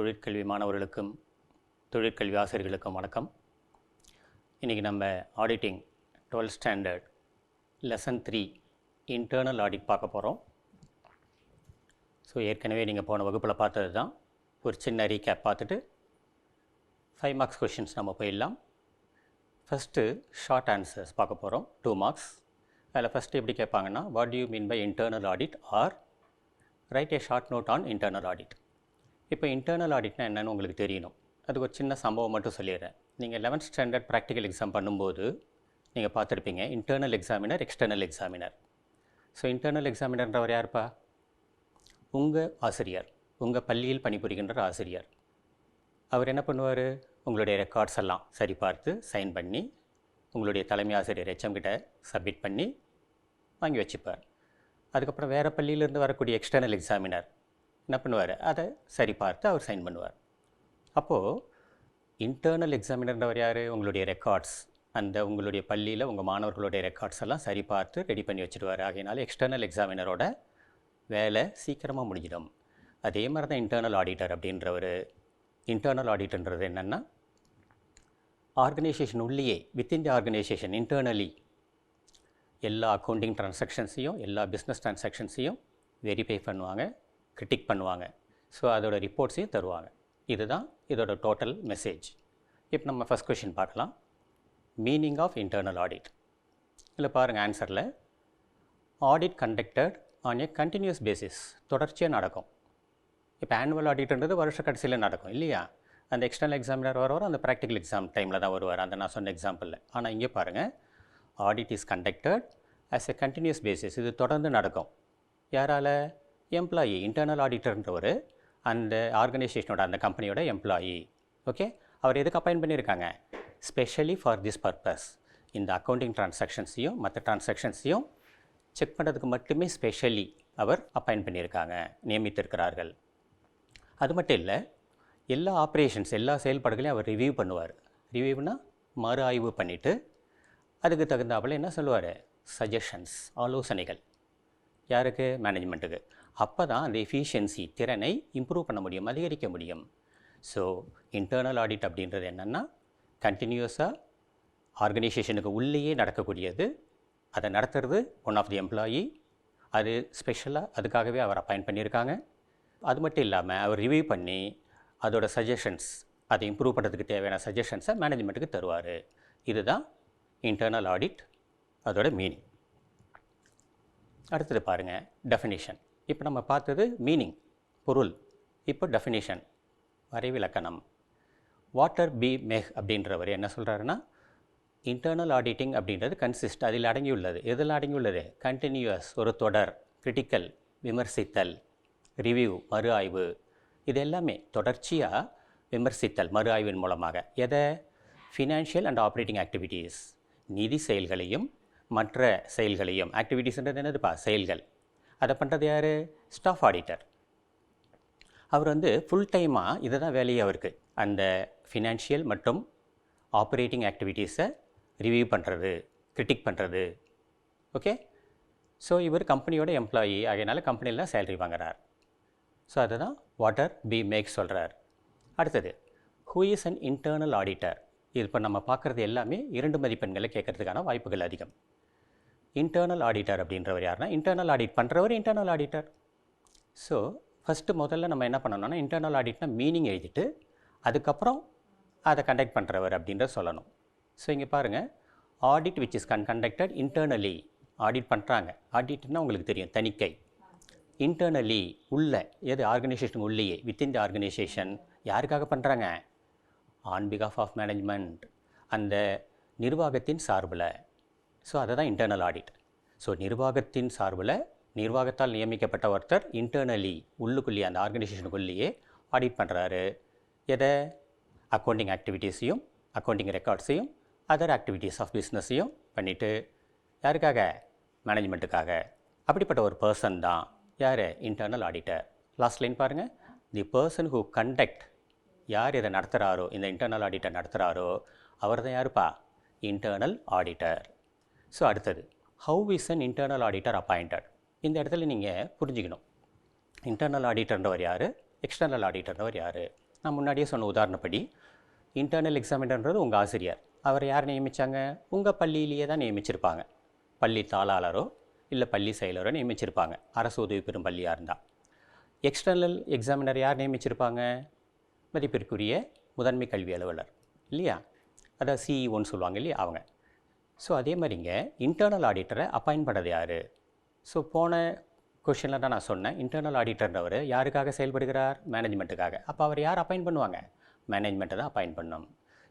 தொழிற்கல்வி மாணவர்களுக்கும் தொழிற்கல்வி ஆசிரியர்களுக்கும் வணக்கம். இன்றைக்கி நம்ம auditing 12th standard lesson 3 internal audit பார்க்க போகிறோம். ஸோ ஏற்கனவே நீங்கள் போன வகுப்பில் பார்த்தது தான். ஒரு சின்ன ரீகேப் பார்த்துட்டு 5 மார்க்ஸ் கொஷின்ஸ் நம்ம போயிடலாம். ஃபஸ்ட்டு ஷார்ட் ஆன்சர்ஸ் பார்க்க போகிறோம், 2 மார்க்ஸ். அதில் ஃபஸ்ட்டு எப்படி கேட்பாங்கன்னா, what do you mean by internal audit or write a short note on internal audit. இப்போ இன்டர்னல் ஆடிட்னா என்னென்னு உங்களுக்கு தெரியணும். அதுக்கு ஒரு சின்ன சம்பவம் மட்டும் சொல்லிடுறேன். நீங்கள் 11th ஸ்டாண்டர்ட் ப்ராக்டிக்கல் எக்ஸாம் பண்ணும்போது நீங்கள் பார்த்துருப்பீங்க, internal examiner, external examiner. So internal எக்ஸாமினர்ன்றவர் யாருப்பா? உங்கள் ஆசிரியர், உங்கள் பள்ளியில் பணிபுரிகின்ற ஆசிரியர். அவர் என்ன பண்ணுவார்? உங்களுடைய ரெக்கார்ட்ஸ் எல்லாம் சரி பார்த்து சைன் பண்ணி உங்களுடைய தலைமை ஆசிரியர் HM கிட்ட சப்மிட் பண்ணி வாங்கி வச்சுப்பார். அதுக்கப்புறம் வேறு பள்ளியிலேருந்து வரக்கூடிய எக்ஸ்டர்னல் எக்ஸாமினர் என்ன பண்ணுவார்? அதை சரி பார்த்து அவர் சைன் பண்ணுவார். அப்போது இன்டர்னல் எக்ஸாமினர்ன்றவர் யார்? உங்களுடைய ரெக்கார்ட்ஸ், அந்த உங்களுடைய பள்ளியில் உங்கள் மாணவர்களுடைய ரெக்கார்ட்ஸ் எல்லாம் சரி பார்த்து ரெடி பண்ணி வச்சுடுவார். ஆகையினால எக்ஸ்டர்னல் எக்ஸாமினரோட வேலை சீக்கிரமாக முடிஞ்சிடும். அதே மாதிரி தான் இன்டர்னல் ஆடிட்டர் அப்படின்றவர். இன்டர்னல் ஆடிட்டர்ன்றது என்னென்னா, ஆர்கனைசேஷன் உள்ளேயே, வித்தின் தி ஆர்கனைசேஷன் இன்டர்னலி எல்லா அக்கௌண்டிங் ட்ரான்சாக்ஷன்ஸையும் எல்லா பிஸ்னஸ் ட்ரான்சாக்ஷன்ஸையும் வெரிஃபை பண்ணுவாங்க, கிரிட்டிக் பண்ணுவாங்க. ஸோ அதோட ரிப்போர்ட்ஸையும் தருவாங்க. இதுதான் இதோட டோட்டல் மெசேஜ். இப்போ நம்ம ஃபஸ்ட் கொஷின் பார்க்கலாம். Meaning of internal audit. இல்லை பாருங்கள் ஆன்சரில், audit conducted on a continuous basis, தொடர்ச்சியாக நடக்கும். இப்போ ஆனுவல் ஆடிட்ன்றது வருஷ கடைசியில் நடக்கும் இல்லையா? அந்த எக்ஸ்டர்னல் எக்ஸாமினர் வரவர் அந்த ப்ராக்டிக்கல் எக்ஸாம் டைமில் தான் வருவார், அந்த நான் சொன்ன எக்ஸாம்பிளில். ஆனால் இங்கே பாருங்கள், audit is conducted as a continuous basis. இது தொடர்ந்து நடக்கும். யாரால்? எம்ப்ளாயி. இன்டர்னல் ஆடிட்டர்ன்றவர் அந்த ஆர்கனைசேஷனோட, அந்த கம்பெனியோட எம்ப்ளாயி. ஓகே, அவர் எதுக்கு அப்பாயின்ட் பண்ணியிருக்காங்க? Specially for this purpose. இந்த அக்கௌண்டிங் ட்ரான்சாக்ஷன்ஸையும் மற்ற ட்ரான்சாக்ஷன்ஸையும் செக் பண்ணுறதுக்கு மட்டுமே ஸ்பெஷலி அவர் அப்பாயின்ட் பண்ணியிருக்காங்க, நியமித்திருக்கிறார்கள். அது மட்டும் இல்லை, எல்லா ஆப்ரேஷன்ஸ், எல்லா செயல்பாடுகளையும் அவர் ரிவ்யூ பண்ணுவார். ரிவ்யூனா மறு ஆய்வு பண்ணிவிட்டு அதுக்கு தகுந்தாப்பில் என்ன சொல்லுவார்? சஜஷன்ஸ், ஆலோசனைகள். யாருக்கு? மேனேஜ்மெண்ட்டுக்கு. அப்போ தான் அந்த எஃபிஷியன்சி, திறனை இம்ப்ரூவ் பண்ண முடியும், அதிகரிக்க முடியும். ஸோ இன்டர்னல் ஆடிட் அப்படின்றது என்னென்னா, கண்டினியூஸாக ஆர்கனைசேஷனுக்கு உள்ளேயே நடக்கக்கூடியது. அதை நடத்துறது ஒன் ஆஃப் தி எம்ப்ளாயி. அது ஸ்பெஷலாக அதுக்காகவே அவர் அப்பாயிண்ட் பண்ணியிருக்காங்க. அது மட்டும் இல்லாமல் அவர் ரிவ்யூ பண்ணி அதோட சஜஷன்ஸ், அதை இம்ப்ரூவ் பண்ணுறதுக்கு தேவையான சஜஷன்ஸை மேனேஜ்மெண்ட்டுக்கு தருவார். இதுதான் இன்டர்னல் ஆடிட், அதோட மீனிங். அடுத்தது பாருங்கள், டெஃபினிஷன். இப்போ நம்ம பார்த்தது மீனிங், பொருள். இப்போ டெஃபினிஷன், வரைவிலக்கணம். வாட்டர் பி மெஹ் அப்படின்றவர் என்ன சொல்கிறாருன்னா, இன்டர்னல் ஆடிட்டிங் அப்படின்றது கன்சிஸ்ட், அதில் அடங்கியுள்ளது. எதில் அடங்கியுள்ளது? கண்டினியூஸ், ஒரு தொடர். கிரிட்டிக்கல், விமர்சித்தல். ரிவ்யூ, மறு ஆய்வு. இது எல்லாமே தொடர்ச்சியாக விமர்சித்தல், மறு ஆய்வின் மூலமாக. எதை? ஃபினான்ஷியல் அண்ட் ஆப்ரேட்டிங் ஆக்டிவிட்டீஸ், நிதி செயல்களையும் மற்ற செயல்களையும். ஆக்டிவிட்டீஸ்ன்றது என்னதுப்பா? செயல்கள். அதை பண்ணுறது யார்? Staff auditor. அவர் ஃபுல் டைமாக இதை தான் வேலையே அவருக்கு. அந்த ஃபினான்ஷியல் மற்றும் ஆப்ரேட்டிங் ஆக்டிவிட்டீஸை ரிவ்யூ பண்ணுறது, கிரிட்டிக் பண்ணுறது. ஓகே, ஸோ இவர் கம்பெனியோட எம்ப்ளாயி, ஆகையினால கம்பெனியில் தான் சேலரி வாங்குறார். ஸோ அதை தான் வாட்டர் பி மேக் சொல்கிறார். அடுத்தது, who is an internal auditor. இது இப்போ நம்ம பார்க்குறது எல்லாமே 2 மதிப்பெண்களை கேட்கறதுக்கான வாய்ப்புகள் அதிகம். இன்டர்னல் ஆடிட்டர் அப்படின்றவர் யாருன்னா, இன்டர்னல் ஆடிட் பண்ணுறவர் இன்டர்னல் ஆடிட்டர். ஸோ முதல்ல நம்ம என்ன பண்ணணும்னா, இன்டர்னல் ஆடிட்னா மீனிங் எழுதிட்டு அதுக்கப்புறம் அதை கண்டக்ட் பண்ணுறவர் அப்படின்ற சொல்லணும். ஸோ இங்கே பாருங்கள், audit which is conducted internally. Audit பண்ணுறாங்க. ஆடிட்னா உங்களுக்கு தெரியும், தணிக்கை. இன்டர்னலி, உள்ள, எது? ஆர்கனைசேஷன் உள்ளேயே, வித்தின் தி ஆர்கனைசேஷன். யாருக்காக பண்ணுறாங்க? ஆன் பிகாஃப் ஆஃப் மேனேஜ்மெண்ட், அந்த நிர்வாகத்தின் சார்பில். ஸோ அதை தான் இன்டர்னல் ஆடிட். ஸோ நிர்வாகத்தின் சார்பில், நிர்வாகத்தால் நியமிக்கப்பட்ட ஒருத்தர் இன்டர்னலி, உள்ளுக்குள்ளேயே, அந்த ஆர்கனைசேஷனுக்குள்ளேயே ஆடிட் பண்ணுறாரு. எதை? அக்கௌண்டிங் ஆக்டிவிட்டீஸையும் அக்கௌண்டிங் ரெக்கார்ட்ஸையும் அதர் ஆக்டிவிட்டீஸ் ஆஃப் பிஸ்னஸையும் பண்ணிவிட்டு, யாருக்காக? மேனேஜ்மெண்ட்டுக்காக. அப்படிப்பட்ட ஒரு பர்சன் தான் யார்? Internal auditor. லாஸ்ட் லைன் பாருங்கள், தி பர்சன் ஹூ கண்டக்ட். யார் இதை நடத்துகிறாரோ, இந்த இன்டர்னல் ஆடிட்டர் நடத்துகிறாரோ, அவர் தான் யாருப்பா? Internal auditor. ஸோ அடுத்தது, how is an internal auditor appointed. இந்த இடத்துல நீங்கள் புரிஞ்சுக்கணும், இன்டர்னல் ஆடிட்டர்ன்றவர் யார், எக்ஸ்டர்னல் ஆடிட்டர்ன்றவர் யார். நான் முன்னாடியே சொன்ன உதாரணப்படி இன்டர்னல் எக்ஸாமினர்ன்றது உங்கள் ஆசிரியர். அவர் யார் நியமித்தாங்க? உங்கள் பள்ளியிலேயே தான் நியமிச்சிருப்பாங்க. பள்ளி தாளாளரோ இல்லை பள்ளி செயலரோ நியமிச்சிருப்பாங்க, அரசு உதவி பெறும் பள்ளியாக இருந்தால். எக்ஸ்டர்னல் எக்ஸாமினர் யார் நியமிச்சிருப்பாங்க? மதிப்பிற்குரிய முதன்மை கல்வி அலுவலர் இல்லையா, அதாவது சிஇஓன்னு சொல்லுவாங்க இல்லையா, அவங்க. ஸோ அதே மாதிரிங்க இன்டர்னல் ஆடிட்டரை அப்பாயின்ட் பண்ணது யார்? ஸோ போன கொஷனில் தான் நான் சொன்னேன், இன்டர்னல் ஆடிட்டர்ன்றவர் யாருக்காக செயல்படுகிறார்? மேனேஜ்மெண்ட்டுக்காக. அப்போ அவர் யார் அப்பாயின்ட் பண்ணுவாங்க? மேனேஜ்மெண்ட்டை தான் அப்பாயின்ட் பண்ணணும்.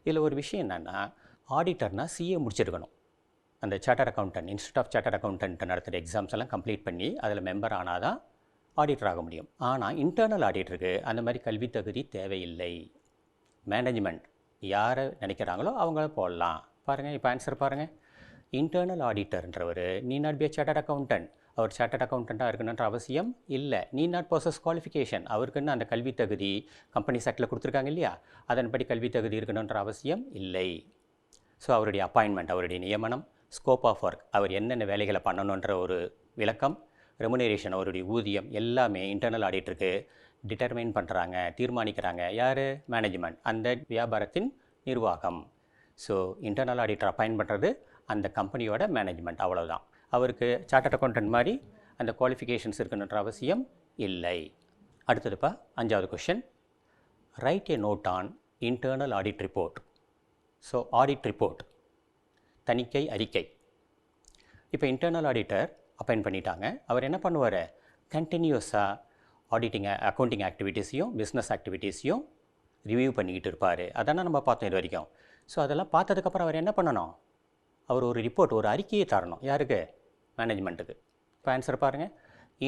இதில் ஒரு விஷயம் என்னென்னா, ஆடிட்டர்னால் சிஏ முடிச்சிருக்கணும். அந்த chartered accountant, institute of chartered accountant நடத்துகிற எக்ஸாம்ஸ் எல்லாம் கம்ப்ளீட் பண்ணி அதில் மெம்பர் ஆனால் தான் ஆடிட்டர் ஆக முடியும். ஆனால் இன்டர்னல் ஆடிட்டருக்கு அந்த மாதிரி கல்வி தகுதி தேவையில்லை. மேனேஜ்மெண்ட் யாரை நினைக்கிறாங்களோ அவங்கள போடலாம். பாருங்கள், இப்போ ஆன்சர் பாருங்கள். இன்டர்னல் ஆடிட்டர்ன்றவர் need not be chartered accountant. அவர் சார்ட்டர் அக்கௌண்டண்ட்டாக இருக்கணுன்ற அவசியம் இல்லை. நீ நாட் ப்ரோசஸ் குவாலிஃபிகேஷன். அவருக்குன்னு அந்த கல்வி தகுதி கம்பெனி ஆக்டில் கொடுத்துருக்காங்க இல்லையா, அதன்படி கல்வி தகுதி இருக்கணுன்ற அவசியம் இல்லை. ஸோ அவருடைய அப்பாயின்மெண்ட், அவருடைய நியமனம், ஸ்கோப் ஆஃப் ஒர்க், அவர் என்னென்ன வேலைகளை பண்ணணுன்ற ஒரு விளக்கம், ரெமுனரேஷன், அவருடைய ஊதியம் எல்லாமே இன்டர்னல் ஆடிட்டருக்கு டிட்டர்மைன் பண்ணுறாங்க, தீர்மானிக்கிறாங்க. யார்? மேனேஜ்மெண்ட், அந்த வியாபாரத்தின் நிர்வாகம். ஸோ இன்டர்னல் ஆடிட்டர் அப்பாயின்ட் பண்ணுறது அந்த கம்பெனியோட மேனேஜ்மெண்ட், அவ்வளோதான். அவருக்கு சார்ட்டர்ட் அக்கௌண்டன்ட் மாதிரி அந்த குவாலிஃபிகேஷன்ஸ் இருக்கணுன்ற அவசியம் இல்லை. அடுத்ததுப்பா 5வது question. Write a note on internal audit report. So audit report, தணிக்கை அறிக்கை. இப்போ இன்டர்னல் ஆடிட்டர் அப்பாயின்ட் பண்ணிட்டாங்க. அவர் என்ன பண்ணுவார்? கண்டினியூஸாக ஆடிட்டிங் அக்கௌண்டிங் ஆக்டிவிட்டீஸையும் பிஸ்னஸ் ஆக்டிவிட்டீஸையும் ரிவ்யூ பண்ணிக்கிட்டு இருப்பார். அதானே நம்ம பார்த்தோம் இது வரைக்கும். ஸோ அதெல்லாம் பார்த்ததுக்கப்புறம் அவர் என்ன பண்ணணும்? அவர் ஒரு ரிப்போர்ட், ஒரு அறிக்கையை தரணும். யாருக்கு? மேனேஜ்மெண்ட்டுக்கு. இப்போ ஆன்சர் பாருங்கள்.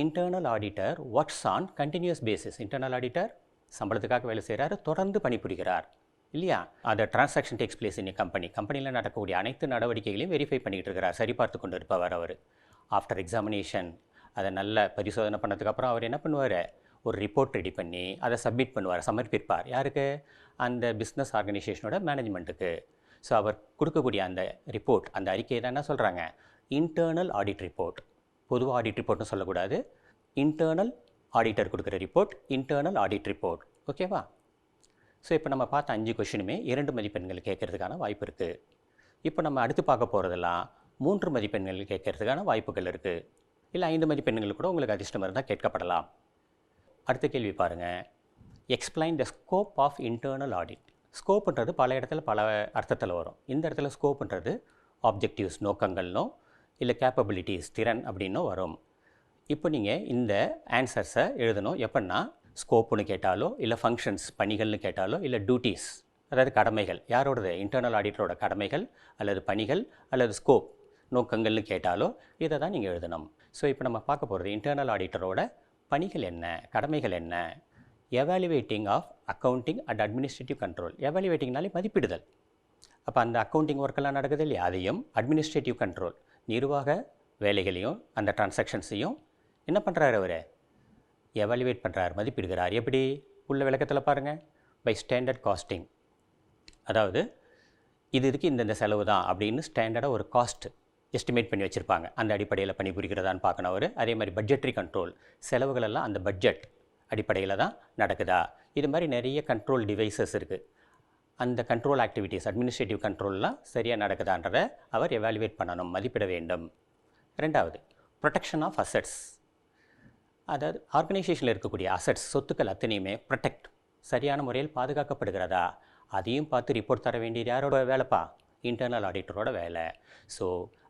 Internal auditor works on continuous basis. Internal auditor சம்பளத்துக்காக வேலை செய்கிறாரு, தொடர்ந்து பணிபுரிகிறார் இல்லையா. அதை டிரான்சாக்ஷன் டேக்ஸ் பிளேஸ் இன் கம்பெனியில் நடக்கக்கூடிய அனைத்து நடவடிக்கைகளையும் வெரிஃபை பண்ணிக்கிட்டு இருக்கிறார், சரிபார்த்து கொண்டு இருப்பவர் அவர். ஆஃப்டர் எக்ஸாமினேஷன் அதை நல்ல பரிசோதனை பண்ணதுக்கப்புறம் அவர் என்ன பண்ணுவார்? ஒரு ரிப்போர்ட் ரெடி பண்ணி அதை சப்மிட் பண்ணுவார், சமர்ப்பிப்பார். யாருக்கு? அந்த பிஸ்னஸ் ஆர்கனைசேஷனோட மேனேஜ்மெண்ட்டுக்கு. ஸோ அவர் கொடுக்கக்கூடிய அந்த ரிப்போர்ட், அந்த அறிக்கையை தான் என்ன சொல்கிறாங்க? Internal audit report. பொதுவாக ஆடிட் ரிப்போர்ட்னு சொல்லக்கூடாது. இன்டர்னல் ஆடிட்டர் கொடுக்குற ரிப்போர்ட் இன்டர்னல் ஆடிட் ரிப்போர்ட். ஓகேவா? ஸோ இப்போ நம்ம பார்த்த 5 கொஷினுமே 2 மதிப்பெண்கள் கேட்கறதுக்கான வாய்ப்பு இருக்குது. இப்போ நம்ம அடுத்து பார்க்க போகிறதெல்லாம் 3 மதிப்பெண்கள் கேட்கறதுக்கான வாய்ப்புகள் இருக்குது. இல்லை 5 மதிப்பெண்கள் கூட உங்களுக்கு அதிர்ஷ்டம் இருந்தால் கேட்கப்படலாம். அடுத்த கேள்வி பாருங்கள். Explain the scope of internal audit. ஸ்கோப்புன்றது பல இடத்துல பல அர்த்தத்தில் வரும். இந்த இடத்துல ஸ்கோப்புன்றது ஆப்ஜெக்டிவ்ஸ், நோக்கங்கள்னோ இல்லை கேப்பபிலிட்டிஸ், திறன் அப்படின்னோ வரும். இப்போ நீங்கள் இந்த ஆன்சர்ஸை எழுதணும். எப்படின்னா, ஸ்கோப்புன்னு கேட்டாலோ இல்லை ஃபங்க்ஷன்ஸ், பணிகள்னு கேட்டாலோ இல்லை டியூட்டிஸ், அதாவது கடமைகள், யாரோடது? இன்டர்னல் ஆடிட்டரோட கடமைகள் அல்லது பணிகள் அல்லது ஸ்கோப், நோக்கங்கள்னு கேட்டாலோ இதை தான் நீங்கள் எழுதணும். ஸோ இப்போ நம்ம பார்க்க போகிறது இன்டர்னல் ஆடிட்டரோட பணிகள் என்ன, கடமைகள் என்ன. Evaluating of accounting and administrative control. எவாலுவேட்டிங்னாலே மதிப்பிடுதல். அப்போ அந்த அக்கௌண்டிங் ஒர்க்கெல்லாம் நடக்குது இல்லையா, அதையும் அட்மினிஸ்ட்ரேட்டிவ் கண்ட்ரோல், நிர்வாக வேலைகளையும் அந்த டிரான்சாக்ஷன்ஸையும் என்ன பண்ணுறாரு? அவர் எவாலுவேட் பண்ணுறார், மதிப்பிடுகிறார். எப்படி? உள்ள விளக்கத்தில் பாருங்கள். பை ஸ்டாண்டர்ட் காஸ்டிங், அதாவது இதுக்கு இந்த செலவு தான் அப்படின்னு ஸ்டாண்டர்டாக ஒரு காஸ்ட் எஸ்டிமேட் பண்ணி வச்சுருப்பாங்க. அந்த அடிப்படையில் பணிபுரிகிறதான்னு பார்க்கணும் அவர். அதே மாதிரி பட்ஜெட்ரி கண்ட்ரோல், செலவுகளெல்லாம் அந்த பட்ஜெட் அடிப்படையில் தான் நடக்குதா. இது மாதிரி நிறைய கண்ட்ரோல் டிவைசஸ் இருக்குது. அந்த கண்ட்ரோல் ஆக்டிவிட்டீஸ், அட்மினிஸ்ட்ரேட்டிவ் கண்ட்ரோல்லாம் சரியாக நடக்குதான்றதை அவர் எவாலுவேட் பண்ணணும், மதிப்பிட வேண்டும். 2வது, ப்ரொடெக்ஷன் ஆஃப் அசட்ஸ். அதாவது ஆர்கனைசேஷனில் இருக்கக்கூடிய அசட்ஸ், சொத்துக்கள் அத்தனையுமே ப்ரொடெக்ட், சரியான முறையில் பாதுகாக்கப்படுகிறதா, அதையும் பார்த்து ரிப்போர்ட் தர வேண்டியது யாரோட வேலைப்பா? இன்டர்னல் ஆடிட்டரோட வேலை. So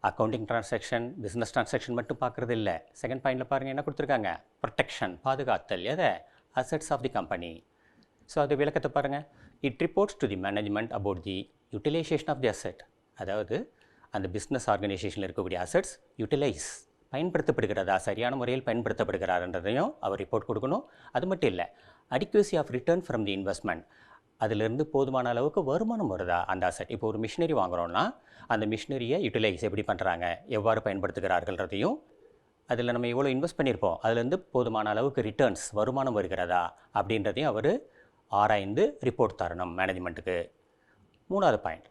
accounting transaction, business transaction மட்டும் பார்க்குறது இல்லை. செகண்ட் பாயிண்டில் பாருங்கள் என்ன கொடுத்துருக்காங்க? ப்ரொடெக்ஷன், பாதுகாத்தல். எதை? Assets of the company. So அது விளக்கத்தை பாருங்கள். It reports to the management about the utilisation of the asset. அதாவது அந்த பிஸ்னஸ் ஆர்கனைசேஷனில் இருக்கக்கூடிய அசட்ஸ் யூட்டிலைஸ், பயன்படுத்தப்படுகிறதா, சரியான முறையில் பயன்படுத்தப்படுகிறாருன்றதையும் அவர் ரிப்போர்ட் கொடுக்கணும். அது மட்டும் இல்லை, adequacy of return from the investment, அதிலிருந்து போதுமான அளவுக்கு வருமானம் வருதா அந்த அசட். இப்போ ஒரு மிஷினரி வாங்குகிறோன்னா அந்த மிஷினரியை யூட்டிலைஸ் எப்படி பண்ணுறாங்க, எவ்வாறு பயன்படுத்துகிறார்கள்ன்றதையும், அதில் நம்ம எவ்வளோ இன்வெஸ்ட் பண்ணியிருப்போம் அதுலேருந்து போதுமான அளவுக்கு ரிட்டர்ன்ஸ், வருமானம் வருகிறதா அப்படின்றதையும் அவர் ஆராய்ந்து ரிப்போர்ட் தரணும் மேனேஜ்மெண்ட்டுக்கு. 3வது point,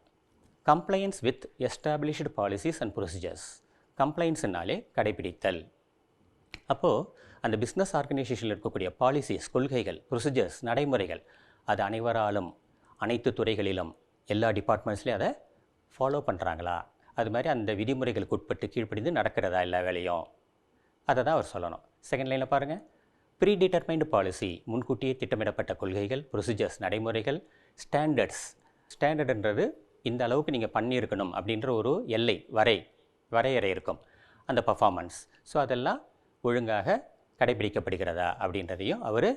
compliance with established policies and procedures. கம்ப்ளைன்ஸ்னாலே கடைபிடித்தல். அப்போது அந்த பிஸ்னஸ் ஆர்கனைசேஷனில் இருக்கக்கூடிய பாலிசிஸ், கொள்கைகள், ப்ரொசீஜர்ஸ், நடைமுறைகள், அது அனைவராலும் அனைத்து துறைகளிலும் எல்லா டிபார்ட்மெண்ட்ஸ்லேயும் அதை ஃபாலோ பண்ணுறாங்களா, அது மாதிரி அந்த விதிமுறைகளுக்கு உட்பட்டு கீழ்ப்படிந்து நடக்கிறதா எல்லா வேலையும், அதை தான் அவர் சொல்லணும். செகண்ட் லைனில் பாருங்கள், ப்ரீ டிட்டர்மைண்டு பாலிசி, முன்கூட்டியே திட்டமிடப்பட்ட கொள்கைகள், ப்ரொசீஜர்ஸ் நடைமுறைகள், ஸ்டாண்டர்ட்ஸ். ஸ்டாண்டர்டுன்றது இந்த அளவுக்கு நீங்கள் பண்ணியிருக்கணும் அப்படின்ற ஒரு எல்லை வரையறை இருக்கும், அந்த பர்ஃபார்மன்ஸ். ஸோ அதெல்லாம் ஒழுங்காக கடைபிடிக்கப்படுகிறதா அப்படின்றதையும் அவர்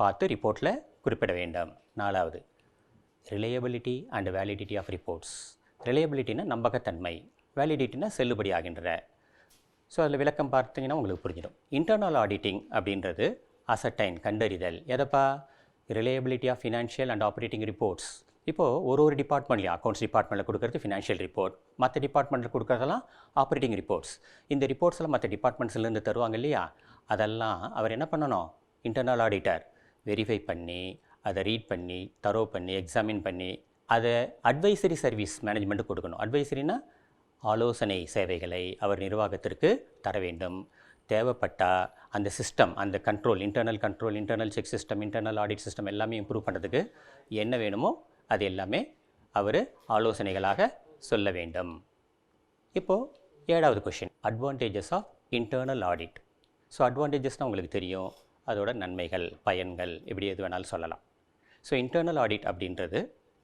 பார்த்து ரிப்போர்ட்டில் குறிப்பிட வேண்டும். 4வது, reliability and validity of reports. ரிலையபிலிட்டினா நம்பகத்தன்மை, வேலிடிட்டினா செல்லுபடி ஆகின்ற. ஸோ அதில் விளக்கம் பார்த்தீங்கன்னா உங்களுக்கு புரிஞ்சிடும். இன்டர்னல் ஆடிட்டிங் அப்படின்றது அசர்டைன், கண்டறிதல். எதப்பா? Reliability of financial and operating reports. இப்போது ஒரு டிபார்ட்மெண்ட்லையும், அக்கௌண்ட்ஸ் டிபார்ட்மெண்ட்டில் கொடுக்குறது ஃபினான்ஷியல் ரிப்போர்ட், மற்ற டிபார்ட்மெண்ட்டில் கொடுக்குறதெல்லாம் ஆப்ரேட்டிங் ரிப்போர்ட்ஸ். இந்த ரிப்போர்ட்ஸ்லாம் மற்ற டிபார்ட்மெண்ட்ஸ்லேருந்து தருவாங்க இல்லையா, அதெல்லாம் அவர் என்ன பண்ணணும், இன்டர்னல் ஆடிட்டர் வெரிஃபை பண்ணி, அதை ரீட் பண்ணி, தரோ பண்ணி, எக்ஸாமின் பண்ணி, அதை அட்வைசரி சர்வீஸ் மேனேஜ்மெண்ட்டு கொடுக்கணும். அட்வைசரினா ஆலோசனை சேவைகளை அவர் நிர்வாகத்திற்கு தர வேண்டும். தேவைப்பட்டால் அந்த சிஸ்டம், அந்த control, internal check system, internal audit system எல்லாமே இம்ப்ரூவ் பண்ணுறதுக்கு என்ன வேணுமோ அது எல்லாமே அவர் ஆலோசனைகளாக சொல்ல வேண்டும். இப்போது 7வது question, advantages of internal audit. So அட்வான்டேஜஸ்னால் உங்களுக்கு தெரியும், அதோட நன்மைகள், பயன்கள், இப்படி எது வேணாலும் சொல்லலாம். ஸோ இன்டர்னல் ஆடிட் அப்படின்றது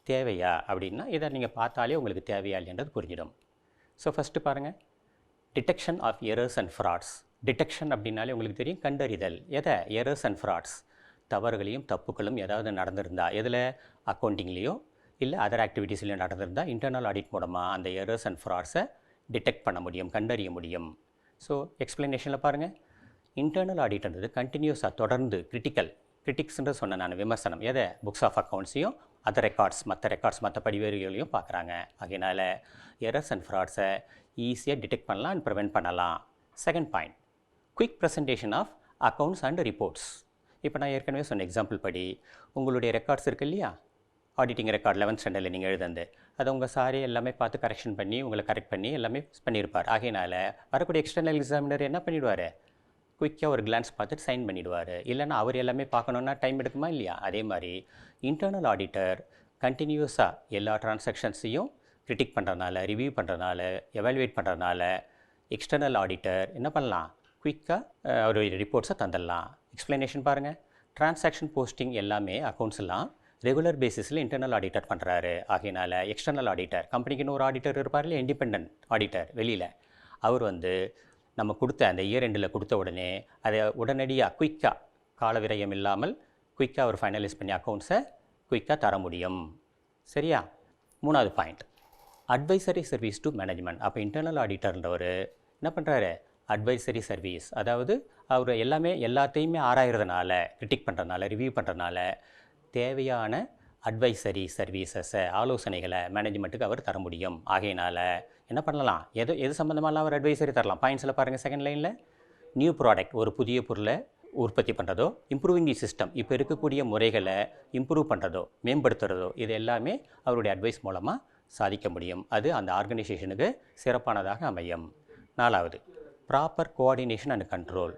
தேவையா அப்படின்னா, இதை நீங்கள் பார்த்தாலே உங்களுக்கு தேவையா இல்லைன்றது புரிஞ்சிடும். ஸோ ஃபஸ்ட்டு பாருங்கள், detection of errors and frauds. Detection அப்படின்னாலே உங்களுக்கு தெரியும், கண்டறிதல். எதை? எரர்ஸ் அண்ட் ஃப்ராட்ஸ், தவறுகளையும் தப்புகளும் ஏதாவது நடந்திருந்தா, எதில்? அக்கௌண்டிங்லேயோ இல்லை அதர் ஆக்டிவிட்டீஸ்லையும் நடந்திருந்தால் இன்டர்னல் ஆடிட் மூலமாக அந்த எரர்ஸ் அண்ட் ஃப்ராட்ஸை டிடெக்ட் பண்ண முடியும், கண்டறிய முடியும். ஸோ எக்ஸ்ப்ளனேஷனில் பாருங்கள், இன்டர்னல் ஆடிட்ன்றது கண்டினியூஸாக தொடர்ந்து கிரிட்டிக்ஸ்ன்ற சொன்ன நான் விமர்சனம், எதை? புக்ஸ் ஆஃப் அக்கௌண்ட்ஸையும் அதர் ரெக்கார்ட்ஸ், மற்ற படிவேறுகளையும் பார்க்குறாங்க. அதனால் எரர்ஸ் அண்ட் ஃப்ராட்ஸை ஈஸியாக டிடெக்ட் பண்ணலாம் அண்ட் ப்ரிவென்ட் பண்ணலாம். Second point, quick presentation of accounts and reports. இப்போ நான் ஏற்கனவே சொன்ன எக்ஸாம்பிள் படி உங்களுடைய ரெக்கார்ட்ஸ் இருக்குது இல்லையா, ஆடிட்டிங் ரெக்கார்ட் 11th ஸ்டாண்டர்டில் நீங்கள் எழுதுந்து, அதை உங்கள் சாரே எல்லாமே பார்த்து கரெக்ஷன் பண்ணி உங்களை கரெக்ட் பண்ணி எல்லாமே பண்ணியிருப்பார். ஆகையினால் வரக்கூடிய எக்ஸ்டர்னல் எக்ஸாமினர் என்ன பண்ணிவிடுவார், குயிக்காக ஒரு கிளான்ஸ் பார்த்துட்டு சைன் பண்ணிவிடுவார். இல்லைனா அவர் எல்லாமே பார்க்கணுன்னா டைம் எடுக்குமா இல்லையா? அதே மாதிரி இன்டர்னல் ஆடிட்டர் கண்டினியூஸாக எல்லா டிரான்சாக்ஷன்ஸையும் கிரிட்டிக் பண்ணுறதுனால, ரிவ்யூ பண்ணுறதுனால, எவாலுவேட் பண்ணுறதுனால எக்ஸ்டர்னல் ஆடிட்டர் என்ன பண்ணலாம், குயிக்காக ஒரு ரிப்போர்ட்ஸை தந்துடலாம். எக்ஸ்ப்ளனேஷன் பாருங்கள், டிரான்சாக்ஷன் போஸ்டிங் எல்லாமே அக்கௌண்ட்ஸ் எல்லாம் ரெகுலர் பேசிஸில் இன்டர்னல் ஆடிட்டர் பண்ணுறாரு. ஆகையினால் எக்ஸ்டர்னல் ஆடிட்டர், கம்பெனிக்குன்னு ஒரு ஆடிட்டர் இருப்பார் இல்லையா, இண்டிபெண்ட் ஆடிட்டர் வெளியில், அவர் நம்ம கொடுத்த அந்த இயர் எண்டில் கொடுத்த உடனே அதை உடனடியாக குயிக்காக கால விரயம் இல்லாமல் குயிக்காக அவர் ஃபைனலைஸ் பண்ணி அக்கௌண்ட்ஸை குயிக்காக தர முடியும். சரியா? 3வது point, advisory service to management. அப்போ இன்டர்னல் ஆடிட்டர்ன்றவர் என்ன பண்ணுறாரு, அட்வைசரி சர்வீஸ், அதாவது அவர் எல்லாத்தையுமே ஆராயிறதுனால, கிரிட்டிக் பண்ணுறதுனால, ரிவ்யூ பண்ணுறதுனால தேவையான அட்வைசரி சர்வீசஸை, ஆலோசனைகளை மேனேஜ்மெண்ட்டுக்கு அவர் தர முடியும். ஆகையினால் என்ன பண்ணலாம், எது சம்மந்தமாலாம் அவர் அட்வைசரி தரலாம். பாயிண்ட்ஸில் பாருங்கள், செகண்ட் லைனில், நியூ ப்ராடக்ட், ஒரு புதிய பொருளை உற்பத்தி பண்ணுறதோ, இம்ப்ரூவிங் தி சிஸ்டம், இப்போ இருக்கக்கூடிய முறைகளை இம்ப்ரூவ் பண்ணுறதோ, மேம்படுத்துகிறதோ, இது எல்லாமே அவருடைய அட்வைஸ் மூலமாக சாதிக்க முடியும். அது அந்த ஆர்கனைசேஷனுக்கு சிறப்பானதாக அமையும். 4வது, proper coordination and control.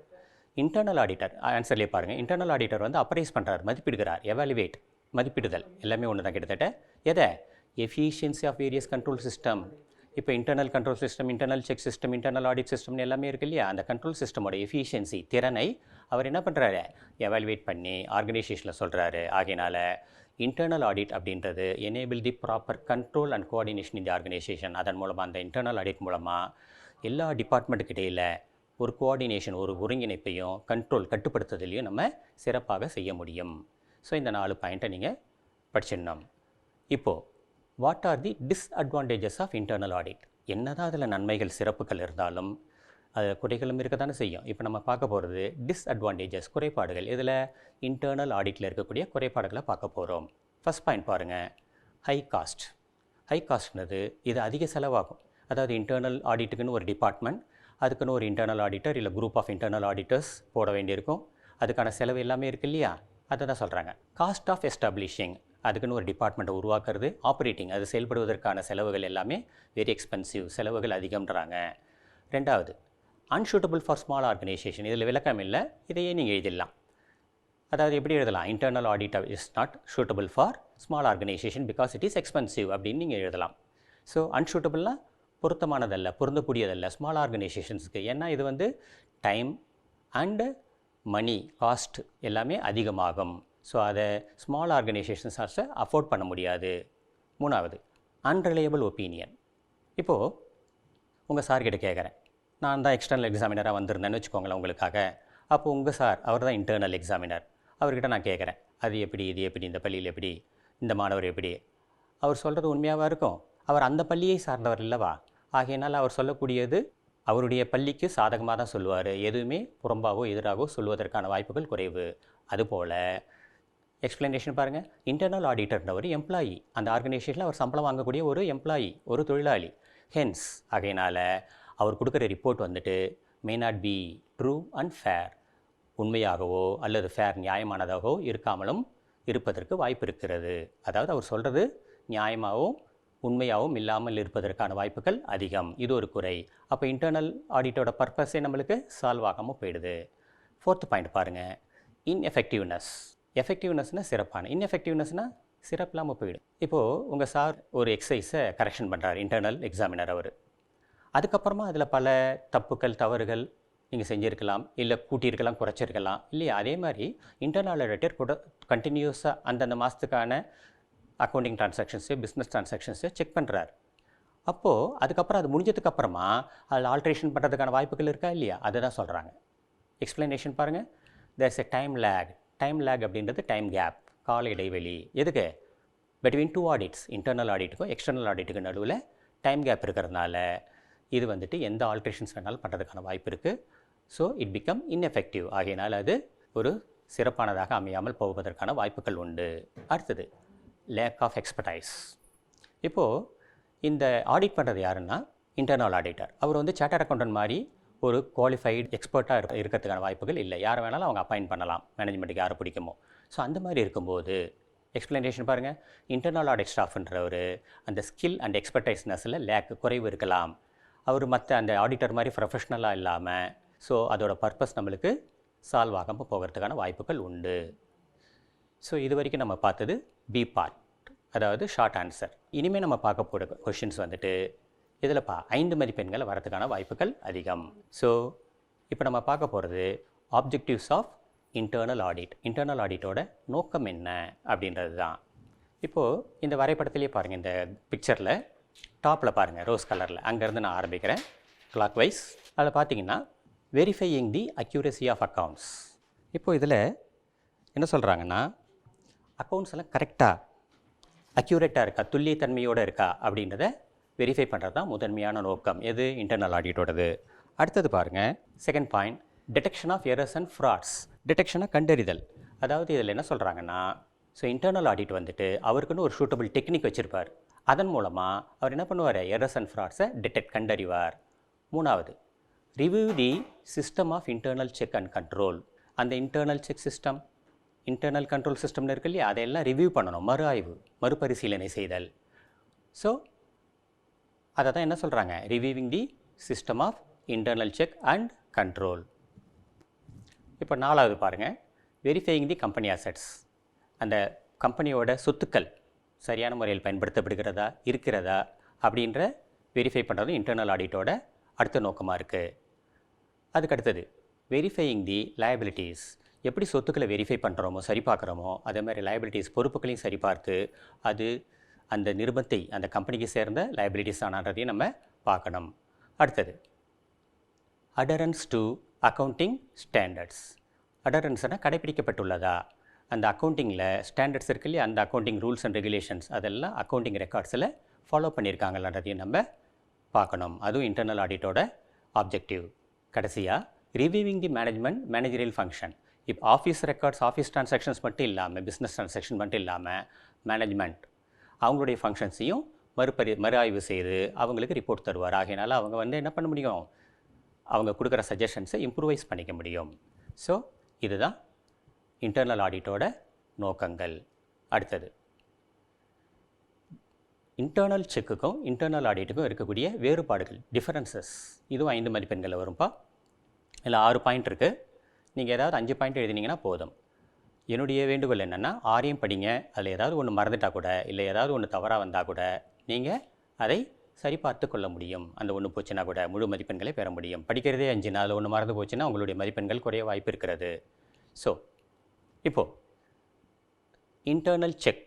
Internal auditor ஆன்சர்லேயே பாருங்கள், இன்டர்னல் ஆடிட்டர் அப்ரைஸ் பண்ணுறார், மதிப்பிடுகிறார், எவாலுவேட், மதிப்பிடுதல் எல்லாமே ஒன்று தான் கிட்டத்தட்ட. எதை? Efficiency of various control system. இப்போ internal control system, internal check system, internal audit சிஸ்டம்னு எல்லாமே இருக்குது இல்லையா, அந்த கண்ட்ரோல் சிஸ்டமோட எஃபிஷியன்சி, திறனை அவர் என்ன பண்ணுறாரு, எவாலுவேட் பண்ணி ஆர்கனைசேஷனில் சொல்கிறாரு. ஆகையினால் இன்டர்னல் ஆடிட் அப்படின்றது enable the proper control and coordination in the organisation. அதன் மூலமாக அந்த இன்டர்னல் ஆடிட் மூலமாக எல்லா டிபார்ட்மெண்ட்டுக்கு இடையில் ஒரு கோஆர்டினேஷன், ஒரு ஒருங்கிணைப்பையும் கட்டுப்படுத்துதலையும் நம்ம சிறப்பாக செய்ய முடியும். ஸோ இந்த 4 பாயிண்ட்டை நீங்கள் படிச்சிடணும். இப்போது what are the disadvantages of internal audit? என்ன தான் அதில் நன்மைகள், சிறப்புகள் இருந்தாலும் அது குறைகளும் இருக்க தானே செய்யும். இப்போ நம்ம பார்க்க போகிறது டிஸ்அட்வான்டேஜஸ், குறைபாடுகள். இதில் இன்டர்னல் ஆடிட்டில் இருக்கக்கூடிய குறைபாடுகளை பார்க்க போகிறோம். ஃபஸ்ட் பாயிண்ட் பாருங்கள், ஹை காஸ்ட். ஹை காஸ்ட்னது இது அதிக செலவாகும். அதாவது இன்டர்னல் ஆடிட்டுக்குன்னு ஒரு டிபார்ட்மெண்ட், அதுக்குன்னு ஒரு இன்டர்னல் ஆடிட்டர் இல்லை குரூப் ஆஃப் இன்டர்னல் ஆடிட்டர்ஸ் போட வேண்டியிருக்கும். அதுக்கான செலவு எல்லாமே இருக்குது இல்லையா, அதை தான் சொல்கிறாங்க. காஸ்ட் ஆஃப் எஸ்டாப்ளிஷிங், அதுக்குன்னு ஒரு டிபார்ட்மெண்ட்டை உருவாக்குறது, ஆப்ரேட்டிங், அது செயல்படுவதற்கான செலவுகள் எல்லாமே வெரி எக்ஸ்பென்சிவ், செலவுகள் அதிகம்ன்றாங்க. 2வது, அன்சூட்டபிள் ஃபார் ஸ்மால் ஆர்கனைசேஷன். இதில் விளக்கம் இல்லை, இதையே நீங்கள் எழுதிடலாம். அதாவது எப்படி எழுதலாம், internal audit is not suitable for small organisation because it is expensive அப்படின்னு நீங்கள் எழுதலாம். ஸோ அன்சூட்டபிள்னால் பொருத்தமானதல்ல, பொருந்தக்கூடியதல்ல ஸ்மால் ஆர்கனைசேஷன்ஸுக்கு. ஏன்னா இது வந்து டைம் அண்டு மணி காஸ்ட் எல்லாமே அதிகமாகும். ஸோ அதை ஸ்மால் ஆர்கனைசேஷன்ஸாக அஃபோர்ட் பண்ண முடியாது. மூணாவது, அன்ரிலையபிள் ஒப்பீனியன். இப்போது உங்கள் சார்கிட்ட கேட்குறேன், நான் தான் எக்ஸ்டர்னல் எக்ஸாமினராக வந்திருந்தேன்னு வச்சுக்கோங்களேன் உங்களுக்காக. அப்போது உங்கள் சார் அவர் தான் இன்டர்னல் எக்ஸாமினர். அவர்கிட்ட நான் கேட்குறேன், அது எப்படி, இது எப்படி, இந்த பள்ளியில் எப்படி, இந்த மாணவர் எப்படி. அவர் சொல்கிறது உண்மையாகவா இருக்கும்? அவர் அந்த பள்ளியை சார்ந்தவர் இல்லவா? ஆகையினால் அவர் சொல்லக்கூடியது அவருடைய பள்ளிக்கு சாதகமாக தான் சொல்லுவார். எதுவுமே புறம்பாகவோ எதிராகவோ சொல்வதற்கான வாய்ப்புகள் குறைவு. அதுபோல் எக்ஸ்பிளனேஷன் பாருங்கள், இன்டர்னல் ஆடிட்டர்ன்றவர் எம்ப்ளாயி, அந்த ஆர்கனைசேஷனில் அவர் சம்பளம் வாங்கக்கூடிய ஒரு எம்ப்ளாயி, ஒரு தொழிலாளி. ஹென்ஸ் ஆகையினால் அவர் கொடுக்குற ரிப்போர்ட் வந்துட்டு may not be true and fair, உண்மையாகவோ அல்லது ஃபேர் நியாயமானதாகவோ இருக்காமலும் இருப்பதற்கு வாய்ப்பு இருக்கிறது. அதாவது அவர் சொல்கிறது நியாயமாகவும் உண்மையாகவும் இல்லாமல் இருப்பதற்கான வாய்ப்புகள் அதிகம். இது ஒரு குறை. அப்போ இன்டர்னல் ஆடிட்டோட பர்பஸே நம்மளுக்கு சால்வ் ஆகாமல் போயிடுது. ஃபோர்த் பாயிண்ட் பாருங்கள், இன்எஃபெக்டிவ்னஸ். எஃபெக்டிவ்னஸ்னால் சிறப்பான, இன்எஃபெக்டிவ்னஸ்னால் சிறப்பு இல்லாமல் போயிடும். இப்போது உங்கள் சார் ஒரு எக்ஸசைஸை கரெக்ஷன் பண்ணுறாரு, இன்டர்னல் எக்ஸாமினர் அவர். அதுக்கப்புறமா அதில் பல தப்புக்கள் தவறுகள் நீங்கள் செஞ்சுருக்கலாம், இல்லை கூட்டியிருக்கலாம், குறைச்சிருக்கலாம் இல்லையா? அதே மாதிரி இன்டர்னல் ஆடிட்டர் கூட கண்டினியூஸாக அந்தந்த மாதத்துக்கான அக்கௌண்டிங் ட்ரான்சாக்ஷன்ஸு, பிஸ்னஸ் ட்ரான்சாக்ஷன்ஸு செக் பண்ணுறாரு. அப்போது அதுக்கப்புறம் அது முடிஞ்சதுக்கப்புறமா அதில் ஆல்ட்ரேஷன் பண்ணுறதுக்கான வாய்ப்புகள் இருக்கா இல்லையா? அதை தான் சொல்கிறாங்க. எக்ஸ்பிளனேஷன் பாருங்கள், there's a time lag. Time lag அப்படின்றது டைம் கேப், கால இடைவெளி. எதுக்கு? பிட்வீன் டூ ஆடிட்ஸ், இன்டர்னல் ஆடிட்டுக்கும் எக்ஸ்டர்னல் ஆடிட்டுக்கும் நடுவில் டைம் கேப் இருக்கிறதுனால இது வந்துட்டு எந்த ஆல்ட்ரேஷன்ஸ் வேணாலும் பண்ணுறதுக்கான வாய்ப்பு இருக்குது. So it become ineffective. ஆகையினால் அது ஒரு சிறப்பானதாக அமையாமல் போவதற்கான வாய்ப்புகள் உண்டு. அடுத்தது, லேக் ஆஃப் எக்ஸ்பர்டைஸ். இப்போது இந்த ஆடிட் பண்ணுறது யாருன்னா இன்டர்னல் ஆடிட்டர். அவர் வந்து சார்ட்டர்ட் அக்கௌண்டன்ட் மாதிரி ஒரு குவாலிஃபைடு எக்ஸ்பர்ட்டாக இருக்கிறதுக்கான வாய்ப்புகள் இல்லை. யாரை வேணாலும் அவங்க அப்பாயிண்ட் பண்ணலாம், மேனேஜ்மெண்ட்டுக்கு யாரை பிடிக்குமோ. ஸோ அந்த மாதிரி இருக்கும்போது எக்ஸ்பிளனேஷன் பாருங்கள், இன்டர்னல் ஆடிட் ஸ்டாஃப்ன்றவர் அந்த ஸ்கில் அண்ட் எக்ஸ்பர்டைஸ்னஸில் குறைவு இருக்கலாம். அவர் மற்ற அந்த ஆடிட்டர் மாதிரி ப்ரொஃபஷ்னலாக இல்லாமல், ஸோ அதோட பர்பஸ் நம்மளுக்கு சால்வ் ஆகாமல் போகிறதுக்கான வாய்ப்புகள் உண்டு. ஸோ இது வரைக்கும் நம்ம பார்த்தது பி பார்ட், அதாவது ஷார்ட் ஆன்சர். இனிமேல் நம்ம பார்க்க போகிற கொஷின்ஸ் வந்துட்டு இதில் 5 மதிப்பெண்கள் வரதுக்கான வாய்ப்புகள் அதிகம். ஸோ இப்போ நம்ம பார்க்க போகிறது objectives of internal audit. Internal ஆடிட்டோட நோக்கம் என்ன அப்படின்றது தான். இப்போது இந்த வரைபடத்திலே பாருங்கள், இந்த பிக்சரில் டாப்பில் பாருங்கள் ரோஸ் கலரில், அங்கேருந்து நான் ஆரம்பிக்கிறேன் கிளாக் வைஸ். அதில் பார்த்தீங்கன்னா verifying the accuracy of accounts. இப்போது இதில் என்ன சொல்கிறாங்கன்னா, அக்கௌண்ட்ஸ் எல்லாம் கரெக்டாக அக்யூரேட்டாக இருக்கா, துல்லியத்தன்மையோடு இருக்கா அப்படின்றத வெரிஃபை பண்ணுறது தான் முதன்மையான நோக்கம். எது? இன்டர்னல் ஆடிட்டோடது. அடுத்தது பாருங்கள், second point, detection of errors and frauds. டிடெக்ஷனாக கண்டறிதல். அதாவது இதில் என்ன சொல்கிறாங்கன்னா, ஸோ இன்டர்னல் ஆடிட் வந்துட்டு அவருக்குன்னு ஒரு சூட்டபிள் டெக்னிக் வச்சுருப்பார். அதன் மூலமாக அவர் என்ன பண்ணுவார்? எரர்ஸ் அண்ட் ஃப்ராட்ஸை கண்டறிவார். மூணாவது, review the system of internal check and control. அந்த internal check system, internal control சிஸ்டம்னு இருக்கு இல்லையா, அதையெல்லாம் ரிவ்யூ பண்ணணும், மறுபரிசீலனை செய்தல். ஸோ அதை தான் என்ன சொல்கிறாங்க? Reviewing the system of internal check and control. இப்போ நாலாவது பாருங்கள், வெரிஃபையிங் தி கம்பெனி அசெட்ஸ். அந்த கம்பெனியோட சொத்துக்கள் சரியான முறையில் பயன்படுத்தப்படுகிறதா இருக்கிறதா அப்படின்ற வெரிஃபை பண்ணுறது இன்டர்னல் ஆடிட்டோட அடுத்த நோக்கமாக இருக்குது. அதுக்கு அடுத்தது வெரிஃபையிங் தி லயபிலிட்டிஸ். எப்படி சொத்துக்களை வெரிஃபை பண்ணுறோமோ, சரி பார்க்குறோமோ, அதே மாதிரி லயபிலிட்டிஸ் பொறுப்புகளையும் சரிபார்த்து அது அந்த நிறுவனத்தை, அந்த கம்பெனிக்கு சேர்ந்த லயபிலிட்டிஸ் ஆனதையும் நம்ம பார்க்கணும். அடுத்தது அடரன்ஸ் டு அக்கௌண்டிங் ஸ்டாண்டர்ட்ஸ். அடரன்ஸ்னால் கடைப்பிடிக்கப்பட்டுள்ளதா, அந்த அக்கௌண்டிங்கில் ஸ்டாண்டர்ட்ஸ் இருக்கு இல்லையா, அந்த அக்கௌண்டிங் ரூல்ஸ் அண்ட் ரெகுலேஷன்ஸ் அதெல்லாம் அக்கௌண்டிங் ரெக்கார்ட்ஸில் ஃபாலோ பண்ணியிருக்காங்கன்றதையும் நம்ம பார்க்கணும். அதுவும் இன்டர்னல் ஆடிட்டோட ஆப்ஜெக்டிவ். கடைசியாக ரிவ்யூவிங் தி மேனேஜரியல் ஃபங்க்ஷன். இப்போ ஆஃபீஸ் ரெக்கார்ட்ஸ், ஆஃபீஸ் ட்ரான்சாக்ஷன்ஸ் மட்டும் இல்லாமல், பிஸ்னஸ் ட்ரான்சாக்ஷன் மட்டும் இல்லாமல் மேனேஜ்மெண்ட் அவங்களுடைய ஃபங்க்ஷன்ஸையும் மறு ஆய்வு செய்து அவங்களுக்கு ரிப்போர்ட் தருவார். ஆகையினால அவங்க வந்து என்ன பண்ண முடியும்? அவங்க கொடுக்குற சஜஷன்ஸை இம்ப்ரூவைஸ் பண்ணிக்க முடியும். ஸோ இதுதான் இன்டர்னல் ஆடிட்டோட நோக்கங்கள். அடுத்தது இன்டர்னல் செக்குக்கும் இன்டர்னல் ஆடிட்டுக்கும் இருக்கக்கூடிய வேறுபாடுகள், டிஃபரன்சஸ். இதுவும் 5 மதிப்பெண்களில் வரும்பா. இதில் 6 பாயிண்ட் இருக்குது. நீங்கள் ஏதாவது 5 பாயிண்ட் எழுதினீங்கன்னா போதும். என்னுடைய வேண்டுகோள் என்னென்னா ஆரையும் படிங்க, அதில் ஏதாவது ஒன்று மறந்துட்டா கூட இல்லை ஏதாவது ஒன்று தவறாக வந்தால் கூட நீங்கள் அதை சரிபார்த்து கொள்ள முடியும். அந்த ஒன்று போச்சுன்னா கூட முழு மதிப்பெண்களை பெற முடியும். படிக்கிறதே 5 நாள் ஒன்று மறந்து போச்சுன்னா உங்களுடைய மதிப்பெண்கள் குறைய வாய்ப்பு இருக்கிறது. ஸோ இப்போது இன்டர்னல் செக்,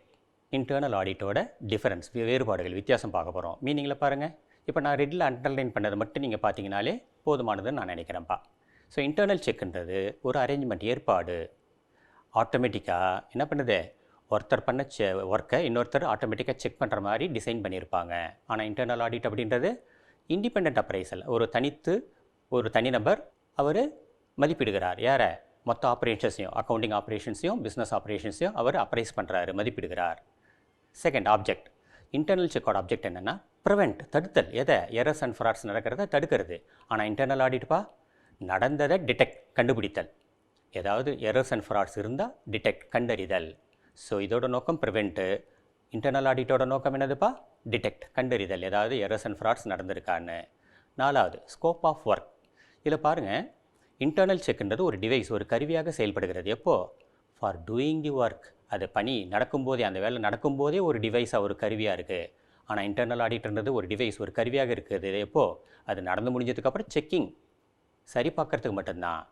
இன்டர்னல் ஆடிட்டோட டிஃபரன்ஸ், வேறுபாடுகள், வித்தியாசம் பார்க்க போகிறோம். மீனிங்கில் பாருங்கள். இப்போ நான் ரெட்டில் அண்டர்லைன் பண்ணதை மட்டும் நீங்கள் பார்த்தீங்கனாலே போதுமானதுன்னு நான் நினைக்கிறேன்ப்பா. ஸோ இன்டர்னல் செக்ன்றது ஒரு அரேஞ்ச்மெண்ட், ஏற்பாடு. ஆட்டோமேட்டிக்காக என்ன பண்ணுது, ஒருத்தர் பண்ண ஒர்க்கை இன்னொருத்தர் ஆட்டோமேட்டிக்காக செக் பண்ணுற மாதிரி டிசைன் பண்ணியிருப்பாங்க. ஆனால் இன்டர்னல் ஆடிட் அப்படின்றது இண்டிபெண்ட் அப்ரைசல். ஒரு தனிநபர் அவர் மதிப்பிடுகிறார். யாரை? மொத்த ஆப்ரேஷன்ஸையும், அக்கௌண்டிங் ஆப்ரேஷன்ஸையும் பிஸ்னஸ் ஆப்ரேஷன்ஸையும் அவர் அப்ரைஸ் பண்ணுறாரு, மதிப்பிடுகிறார். செகண்ட் ஆப்ஜெக்ட், இன்டர்னல் செக்கோட ஆப்ஜெக்ட் என்னென்னா ப்ரிவெண்ட், தடுத்தல். எதை? எரர்ஸ் அண்ட் ஃப்ராட்ஸ் நடக்கிறத தடுக்கிறது. ஆனால் இன்டர்னல் ஆடிட்பா நடந்ததை டிடெக்ட், கண்டுபிடித்தல். ஏதாவது எரர்ஸ் அண்ட் ஃப்ராட்ஸ் இருந்தால் டிடெக்ட், கண்டறிதல். ஸோ இதோட நோக்கம் ப்ரிவெண்ட்டு. இன்டர்னல் ஆடிட்டோட நோக்கம் என்னதுப்பா? டிடெக்ட், கண்டறிதல், ஏதாவது எரர்ஸ் அண்ட் ஃப்ராட்ஸ் நடந்திருக்கான்னு. 4வது ஸ்கோப் ஆஃப் ஒர்க். இதில் பாருங்கள், இன்டர்னல் செக்ன்றது ஒரு டிவைஸ், ஒரு கருவியாக செயல்படுகிறது. எப்போது? For doing the work. அது பணி நடக்கும்போதே, அந்த வேலை நடக்கும்போதே ஒரு டிவைஸாக, ஒரு கருவியாக இருக்குது. ஆனால் இன்டர்னல் ஆடிட்ன்றது ஒரு டிவைஸ், ஒரு கருவியாக இருக்குது. எப்போது? அது நடந்து முடிஞ்சதுக்கப்புறம் செக்கிங், சரி பார்க்குறதுக்கு மட்டும்தான்.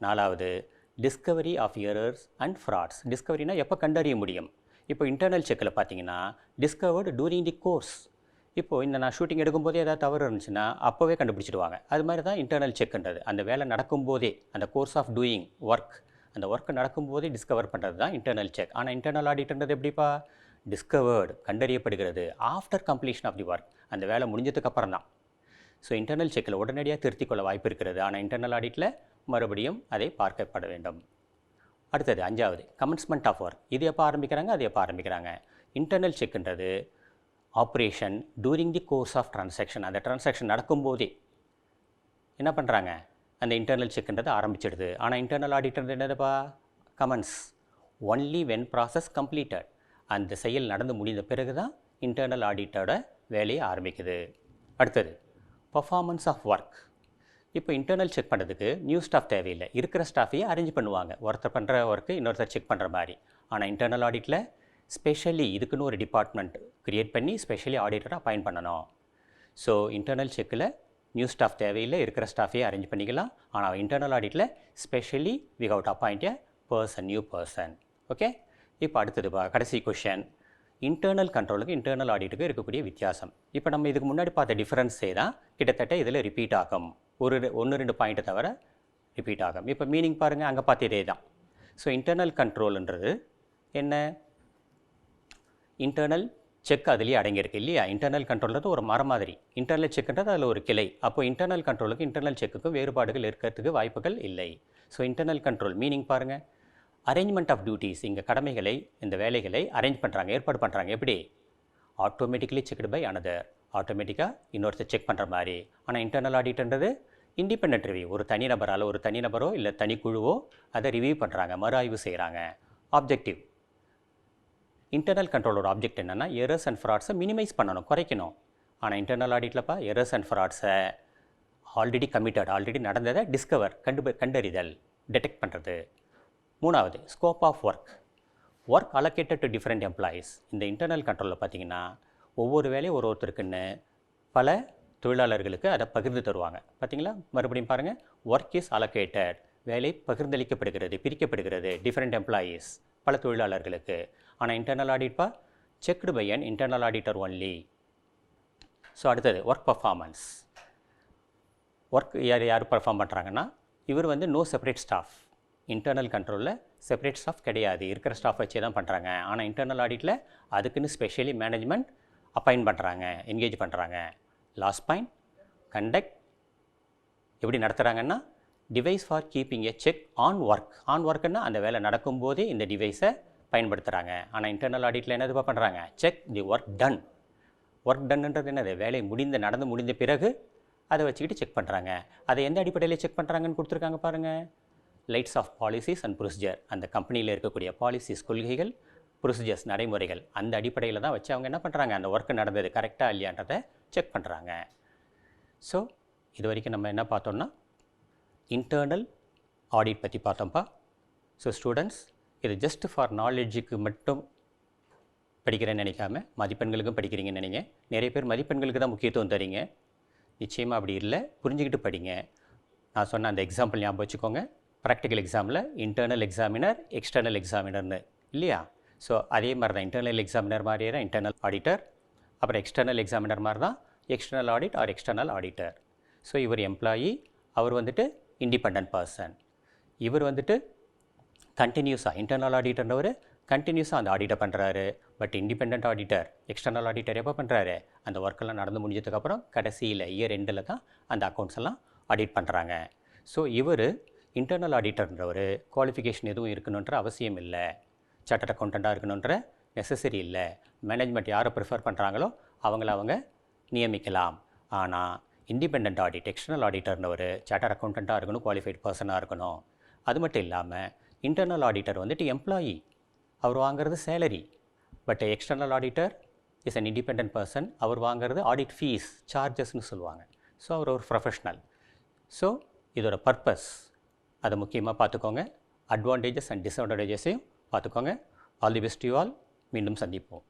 4வது discovery of errors and frauds. டிஸ்கவரினா எப்போ கண்டறிய முடியும்? இப்போ இன்டர்னல் செக்கில் பார்த்தீங்கன்னா டிஸ்கவர்டு டூரிங் தி கோர்ஸ். இப்போது இந்த நான் ஷூட்டிங் எடுக்கும்போதே ஏதாவது தவறு இருந்துச்சுன்னா அப்போவே கண்டுபிடிச்சிடுவாங்க. அது மாதிரி தான் இன்டர்னல் செக்ன்றது. அந்த வேலை நடக்கும்போதே, அந்த கோர்ஸ் ஆஃப் டூயிங் ஒர்க், அந்த ஒர்க்கு நடக்கும்போதே டிஸ்கவர் பண்ணுறது தான் இன்டர்னல் செக். ஆனால் இன்டர்னல் ஆடிட்ன்றது எப்படிப்பா? டிஸ்கவர்டு, கண்டறியப்படுகிறது after completion of the work, அந்த வேலை முடிஞ்சதுக்கப்புறம் தான். ஸோ இன்டர்னல் செக்கில் உடனடியாக திருத்திக் கொள்ள வாய்ப்பு இருக்கிறது. ஆனால் இன்டர்னல் ஆடிட்டில் மறுபடியும் அதை பார்க்கப்பட வேண்டும். அடுத்தது 5வது கமென்ஸ்மெண்ட் ஆஃப் ஒர்க். இது எப்போ ஆரம்பிக்கிறாங்க, அது எப்போ ஆரம்பிக்கிறாங்க? இன்டர்னல் செக்ன்றது operation during the course of transaction. அந்த ட்ரான்சாக்ஷன் நடக்கும்போதே என்ன பண்ணுறாங்க, அந்த இன்டர்னல் செக்ன்றது ஆரம்பிச்சிடுது. ஆனால் இன்டர்னல் ஆடிட்ன்றது என்னதுப்பா? Commence only when process completed. அந்த செயல் நடந்து முடிந்த பிறகு தான் இன்டர்னல் ஆடிட்டோட வேலையை ஆரம்பிக்குது. அடுத்தது பர்ஃபார்மன்ஸ் ஆஃப் ஒர்க். இப்போ இன்டர்னல் செக் பண்ணுறதுக்கு நியூ ஸ்டாஃப் தேவையில்லை, இருக்கிற ஸ்டாஃபையே அரேஞ்ச் பண்ணுவாங்க. ஒருத்தர் பண்ணுற ஒர்க்கு இன்னொருத்தர் செக் பண்ணுற மாதிரி. ஆனால் இன்டர்னல் ஆடிட்டில் ஸ்பெஷலி இதுக்குன்னு ஒரு டிபார்ட்மெண்ட் க்ரியேட் பண்ணி ஸ்பெஷலி ஆடிட்டரை அப்பாயிண்ட் பண்ணணும். ஸோ இன்டர்னல் செக்கில் நியூ ஸ்டாஃப் தேவையில்லை, இருக்கிற ஸ்டாஃபையே அரேஞ்ச் பண்ணிக்கலாம். ஆனால் இன்டர்னல் ஆடிட்டில் specially we have to appoint a person, new person. Okay, இப்போ அடுத்ததுப்பா கடைசி கொஷன், இன்டர்னல் கண்ட்ரோலுக்கு இன்டர்னல் ஆடிட்டுக்கு இருக்கக்கூடிய வித்தியாசம். இப்போ நம்ம இதுக்கு முன்னாடி பார்த்த டிஃபரன்ஸே தான் கிட்டத்தட்ட இதில் ரிப்பீட் ஆகும். ஒரு 1-2 பாயிண்ட்டை தவிர ரிப்பீட் ஆகும். இப்போ மீனிங் பாருங்கள், அங்கே பார்த்ததே தான். ஸோ இன்டர்னல் கண்ட்ரோல்ன்றது என்ன? இன்டர்னல் செக் அதுலேயே அடங்கியிருக்கு இல்லையா? இன்டர்னல் கண்ட்ரோல்ன்றது ஒரு மரம் மாதிரி, இன்டர்னல் செக்ன்றது அதில் ஒரு கிளை. அப்போ இன்டர்னல் கண்ட்ரோலுக்கு இன்டர்னல் செக்குக்கும் வேறுபாடுகள் இருக்கிறதுக்கு வாய்ப்புகள் இல்லை. ஸோ இன்டர்னல் கண்ட்ரோல் மீனிங் பாருங்கள், அரேஞ்ச்மெண்ட் ஆஃப் டியூட்டிஸ். இங்கே கடமைகளை, இந்த வேலைகளை அரேஞ்ச் பண்ணுறாங்க, ஏற்பாடு பண்ணுறாங்க. எப்படி? ஆட்டோமேட்டிக்கலி செக்டு பை அனதர், ஆட்டோமேட்டிக்காக இன்னொருத்தர் செக் பண்ணுற மாதிரி. ஆனால் இன்டர்னல் ஆடிட்ன்றது இண்டிபெண்ட் ரிவ்யூ, ஒரு தனிநபரால், ஒரு தனிநபரோ இல்லை தனிக்குழுவோ அதை ரிவ்யூ பண்ணுறாங்க, மறு ஆய்வு செய்கிறாங்க. ஆப்ஜெக்டிவ், இன்டர்னல் கண்ட்ரோலோட ஆப்ஜெக்ட் என்னென்னா எரர்ஸ் அண்ட் ஃப்ராட்ஸை மினிமைஸ் பண்ணணும், குறைக்கணும். ஆனால் இன்டர்னல் ஆடிட்லப்பா எரர்ஸ் அண்ட் ஃப்ராட்ஸை ஆல்ரெடி கமிட்டட், ஆல்ரெடி நடந்ததை டிஸ்கவர், கண்டறிதல், டிடெக்ட் பண்ணுறது. 3வது scope of work allocated to different employees. இந்த இன்டர்னல் கண்ட்ரோலில் பார்த்தீங்கன்னா ஒவ்வொரு வேலையும் ஒருத்தருக்குன்னு பல தொழிலாளர்களுக்கு அதை பகிர்ந்து தருவாங்க. பார்த்தீங்களா? மறுபடியும் பாருங்கள், ஒர்க் இஸ் அலோகேட்டட், வேலை பகிர்ந்தளிக்கப்படுகிறது, பிரிக்கப்படுகிறது, டிஃப்ரெண்ட் எம்ப்ளாயீஸ், பல தொழிலாளர்களுக்கு. ஆனால் இன்டர்னல் ஆடிட்பா checked by an internal auditor only. So அடுத்தது ஒர்க் பர்ஃபார்மன்ஸ். ஒர்க் யார் பர்ஃபார்ம் பண்ணுறாங்கன்னா, இவர் நோ செப்பரேட் ஸ்டாஃப். இன்டர்னல் கண்ட்ரோலில் செப்பரேட் ஸ்டாஃப் கிடையாது, இருக்கிற ஸ்டாஃப் வச்சே தான் பண்ணுறாங்க. ஆனால் இன்டர்னல் ஆடிட்டில் அதுக்குன்னு ஸ்பெஷலி மேனேஜ்மெண்ட் அப்பாயிண்ட் பண்ணுறாங்க, என்கேஜ் பண்ணுறாங்க. லாஸ்ட் பாயிண்ட், கண்டக்ட் எப்படி நடத்துகிறாங்கன்னா, device for keeping a check on work. On ஒர்க்குன்னா அந்த வேலை நடக்கும்போதே இந்த டிவைஸை பயன்படுத்துகிறாங்க. ஆனால் இன்டர்னல் ஆடிட்டில் என்னது பண்ணுறாங்க? Check the work done. Work டன்ன்றது என்னது? வேலை நடந்து முடிந்த பிறகு அதை வச்சுக்கிட்டு செக் பண்ணுறாங்க. அதை எந்த அடிப்படையில் செக் பண்ணுறாங்கன்னு கொடுத்துருக்காங்க பாருங்கள். Lights of policies and procedure, அந்த கம்பெனியில் இருக்கக்கூடிய பாலிசிஸ், கொள்கைகள், ப்ரொசீஜர்ஸ், நடைமுறைகள், அந்த அடிப்படையில் தான் வச்சு அவங்க என்ன பண்ணுறாங்க, அந்த ஒர்க்கு நடந்தது கரெக்டாக இல்லையான்றதை செக் பண்ணுறாங்க. ஸோ இது வரைக்கும் நம்ம என்ன பார்த்தோம்னா இன்டர்னல் ஆடிட் பற்றி பார்த்தோம்ப்பா. ஸோ ஸ்டூடெண்ட்ஸ், இது ஜஸ்ட் ஃபார் நாலேஜுக்கு மட்டும் படிக்கிறேன்னு நினைக்காம மதிப்பெண்களுக்கும் படிக்கிறீங்கன்னு நினைங்க. நிறைய பேர் மதிப்பெண்களுக்கு தான் முக்கியத்துவம் தரீங்க. நிச்சயமாக அப்படி இல்லை, புரிஞ்சுக்கிட்டு படிங்க. நான் சொன்ன அந்த எக்ஸாம்பிள் ஞாபகம் வச்சுக்கோங்க. ப்ராக்டிக்கல் எக்ஸாமில் இன்டர்னல் எக்ஸாமினர், எக்ஸ்டர்னல் எக்ஸாமினர்னு இல்லையா? ஸோ அதே மாதிரி தான் இன்டர்னல் எக்ஸாமினர் மாதிரியே தான் இன்டர்னல் ஆடிட்டர், அப்புறம் எக்ஸ்டர்னல் எக்ஸாமினர் மாதிரி தான் external audit or external auditor. So இவர் எம்ப்ளாயி, அவர் வந்துட்டு இண்டிபெண்டன்ட் பர்சன். இவர் வந்துட்டு கண்டினியூஸாக இன்டர்னல் ஆடிட்டர்ன்றவர் கண்டினியூஸாக அந்த ஆடிட்டை பண்ணுறாரு. But independent auditor, external auditor எப்போ பண்ணுறாரு? அந்த ஒர்க்கெல்லாம் நடந்து முடிஞ்சதுக்கப்புறம் கடைசியில் இயர் எண்டில் தான் அந்த அக்கௌண்ட்ஸ் எல்லாம் ஆடிட் பண்ணுறாங்க. ஸோ இவர் இன்டர்னல் ஆடிட்டர்ன்றவர் குவாலிஃபிகேஷன் எதுவும் இருக்கணுன்ற அவசியம் இல்லை, சார்ட்டர்ட் அக்கௌண்டண்ட்டாக இருக்கணுன்ற நெசசரி இல்லை. மேனேஜ்மெண்ட் யாரை ப்ரிஃபர் பண்ணுறாங்களோ அவங்க நியமிக்கலாம். ஆனால் இண்டிபெண்ட் ஆடிட், எக்ஸ்டர்னல் ஆடிட்டர்ன்றவர் சார்ட்டர்ட் அக்கௌண்டண்ட்டாக இருக்கணும், குவாலிஃபைட் பர்சனாக இருக்கணும். அது மட்டும் இல்லாமல் இன்டர்னல் ஆடிட்டர் வந்துட்டு எம்ப்ளாயி, அவர் வாங்குறது salary. But external auditor is an independent person, அவர் வாங்குறது ஆடிட் ஃபீஸ், சார்ஜஸ்ன்னு சொல்லுவாங்க. ஸோ அவர் ஒரு ப்ரொஃபஷ்னல். ஸோ இதோட பர்பஸ் அதை முக்கியமாக பார்த்துக்கோங்க. அட்வான்டேஜஸ் அண்ட் டிஸ்அட்வான்டேஜஸையும் பார்த்துக்கோங்க. All the best you all. மீண்டும் சந்திப்போம்.